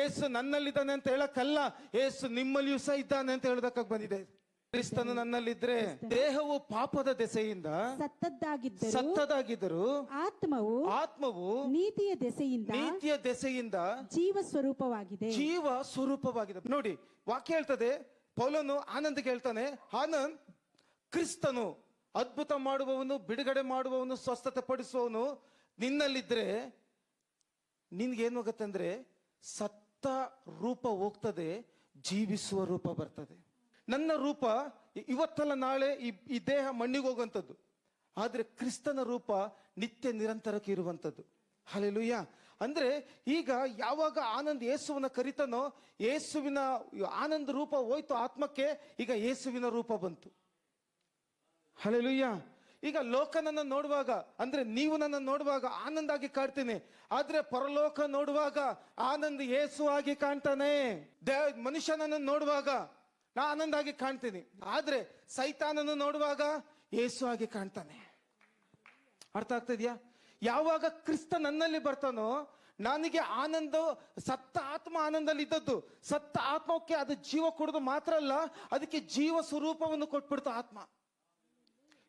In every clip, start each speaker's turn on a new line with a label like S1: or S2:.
S1: ಏಸು ನನ್ನಲ್ಲಿದ್ದಾನೆ ಅಂತ ಹೇಳಕ್ಕಲ್ಲ, ಏಸು ನಿಮ್ಮಲ್ಲಿಯೂ ಸಹ ಇದ್ದಾನೆ ಅಂತ ಹೇಳೋದಕ್ಕೆ ಬಂದಿದೆ. ಕ್ರಿಸ್ತನು ನನ್ನಲ್ಲಿದ್ರೆ ದೇಹವು ಪಾಪದ ದೆಸೆಯಿಂದ ಸತ್ತದಾಗಿದ್ದರು, ಆತ್ಮವು
S2: ನೀತಿಯ ದೆಸೆಯಿಂದ ಜೀವ
S1: ಸ್ವರೂಪವಾಗಿದೆ. ನೋಡಿ, ವಾಕ್ಯ ಹೇಳ್ತದೆ, ಪೌಲನು ಆನಂದ್ಗೆ ಹೇಳ್ತಾನೆ, ಆನಂದ್, ಕ್ರಿಸ್ತನು ಅದ್ಭುತ ಮಾಡುವವನು, ಬಿಡುಗಡೆ ಮಾಡುವವನು, ಸ್ವಸ್ಥತೆ ಪಡಿಸುವವನು ನಿನ್ನಲ್ಲಿದ್ರೆ ನಿನ್ಗೇನು ಅಂದ್ರೆ ಸತ್ತ ರೂಪ ಹೋಗ್ತದೆ, ಜೀವಿಸುವ ರೂಪ ಬರ್ತದೆ. ನನ್ನ ರೂಪ ಇವತ್ತಲ್ಲ ನಾಳೆ ಈ ದೇಹ ಮಣ್ಣಿಗೆ ಹೋಗುವಂಥದ್ದು, ಆದ್ರೆ ಕ್ರಿಸ್ತನ ರೂಪ ನಿತ್ಯ ನಿರಂತರಕ್ಕೆ ಇರುವಂಥದ್ದು. ಹಲ್ಲೆಲೂಯಾ. ಅಂದ್ರೆ ಈಗ ಯಾವಾಗ ಆನಂದ್ ಯೇಸುವನ್ನ ಕರಿತಾನೋ, ಯೇಸುವಿನ ಆನಂದ ರೂಪ ಹೋಯ್ತು ಆತ್ಮಕ್ಕೆ, ಈಗ ಯೇಸುವಿನ ರೂಪ ಬಂತು. ಹಲ್ಲೆಲೂಯಾ. ಈಗ ಲೋಕ ನನ್ನ ನೋಡುವಾಗ, ಅಂದ್ರೆ ನೀವು ನನ್ನ ನೋಡುವಾಗ ಆನಂದ ಆಗಿ ಕಾಡ್ತೀನಿ, ಆದ್ರೆ ಪರಲೋಕ ನೋಡುವಾಗ ಆನಂದ್ ಯೇಸು ಆಗಿ ಕಾಣ್ತಾನೆ. ಮನುಷ್ಯನನ್ನು ನೋಡುವಾಗ ನಾ ಆನಂದ ಆಗಿ ಕಾಣ್ತೀನಿ, ಆದ್ರೆ ಸೈತಾನನ್ನು ನೋಡುವಾಗ ಯೇಸು ಆಗಿ ಕಾಣ್ತಾನೆ. ಅರ್ಥ ಆಗ್ತಿದ್ಯಾ? ಯಾವಾಗ ಕ್ರಿಸ್ತ ನನ್ನಲ್ಲಿ ಬರ್ತಾನೋ, ನನಗೆ ಆನಂದ, ಸತ್ತ ಆತ್ಮ ಆನಂದಲ್ಲಿ ಇದ್ದದ್ದು, ಸತ್ತ ಆತ್ಮಕ್ಕೆ ಅದು ಜೀವ ಕೊಡೋದು ಮಾತ್ರ ಅಲ್ಲ, ಅದಕ್ಕೆ ಜೀವ ಸ್ವರೂಪವನ್ನು ಕೊಟ್ಬಿಡ್ತು ಆತ್ಮ.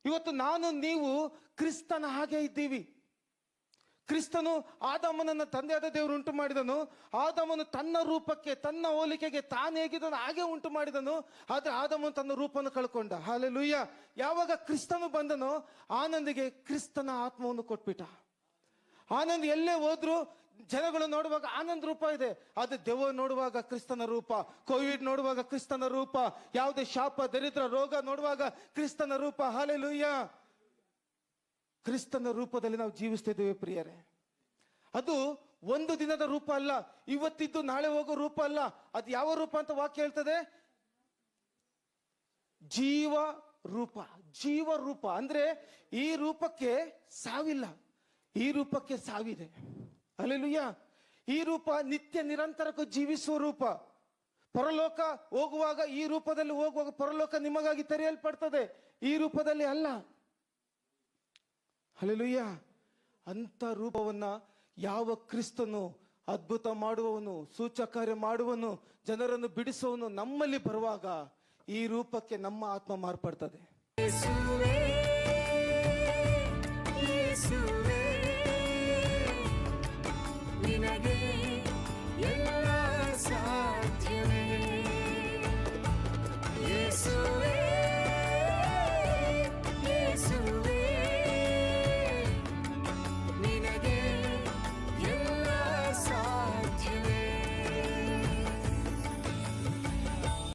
S1: ಇವತ್ತು ನಾನು ನೀವು ಕ್ರಿಸ್ತನ ಹಾಗೆ ಇದ್ದೀವಿ. ಕ್ರಿಸ್ತನು ಆದಾಮನನ್ನ ತಂದೆಯಾದ ದೇವರು ಉಂಟು ಮಾಡಿದನು. ಆದಾಮನು ತನ್ನ ರೂಪಕ್ಕೆ, ತನ್ನ ಹೋಲಿಕೆಗೆ ತಾನು ಹೇಗಿದ್ದನು ಹಾಗೆ ಉಂಟು ಮಾಡಿದನು, ಆದ್ರೆ ಆದಾಮನು ತನ್ನ ರೂಪವನ್ನು ಕಳ್ಕೊಂಡ. ಹಲ್ಲೆಲೂಯಾ. ಯಾವಾಗ ಕ್ರಿಸ್ತನು ಬಂದನೋ, ಆನಂದಿಗೆ ಕ್ರಿಸ್ತನ ಆತ್ಮವನ್ನು ಕೊಟ್ಬಿಟ್ಟ. ಆನಂದ್ ಎಲ್ಲೇ ಹೋದ್ರು ಜನಗಳು ನೋಡುವಾಗ ಆನಂದ್ ರೂಪ ಇದೆ, ಆದ್ರೆ ದೆವ್ವ ನೋಡುವಾಗ ಕ್ರಿಸ್ತನ ರೂಪ, ಕೋವಿಡ್ ನೋಡುವಾಗ ಕ್ರಿಸ್ತನ ರೂಪ, ಯಾವುದೇ ಶಾಪ, ದರಿದ್ರ, ರೋಗ ನೋಡುವಾಗ ಕ್ರಿಸ್ತನ ರೂಪ. ಹಲ್ಲೆಲೂಯಾ. ಕ್ರಿಸ್ತನ ರೂಪದಲ್ಲಿ ನಾವು ಜೀವಿಸ್ತಿದ್ದೇವೆ ಪ್ರಿಯರೇ. ಅದು ಒಂದು ದಿನದ ರೂಪ ಅಲ್ಲ, ಇವತ್ತಿದ್ದು ನಾಳೆ ಹೋಗೋ ರೂಪ ಅಲ್ಲ. ಅದು ಯಾವ ರೂಪ ಅಂತ ವಾಕ್ಯ ಹೇಳ್ತದೆ? ಜೀವ ರೂಪ. ಜೀವ ರೂಪ ಅಂದ್ರೆ ಈ ರೂಪಕ್ಕೆ ಸಾವಿಲ್ಲ, ಈ ರೂಪಕ್ಕೆ ಸಾವಿದೆ. ಹಲ್ಲೆಲೂಯಾ. ಈ ರೂಪ ನಿತ್ಯ ನಿರಂತರಕ್ಕೂ ಜೀವಿಸುವ ರೂಪ. ಪರಲೋಕ ಹೋಗುವಾಗ, ಈ ರೂಪದಲ್ಲಿ ಹೋಗುವಾಗ ಪರಲೋಕ ನಿಮಗಾಗಿ ತೆರೆಯಲ್ಪಡ್ತದೆ, ಈ ರೂಪದಲ್ಲಿ ಅಲ್ಲ. ಹಲ್ಲೆಲೂಯಾ. ಅಂತ ರೂಪವನ್ನ ಯಾವ ಕ್ರಿಸ್ತನು, ಅದ್ಭುತ ಮಾಡುವವನು, ಸೂಚಕಾರ್ಯ ಮಾಡುವನು, ಜನರನ್ನು ಬಿಡಿಸುವವನು ನಮ್ಮಲ್ಲಿ ಬರುವಾಗ ಈ ರೂಪಕ್ಕೆ ನಮ್ಮ ಆತ್ಮ ಮಾರ್ಪಡ್ತದೆ.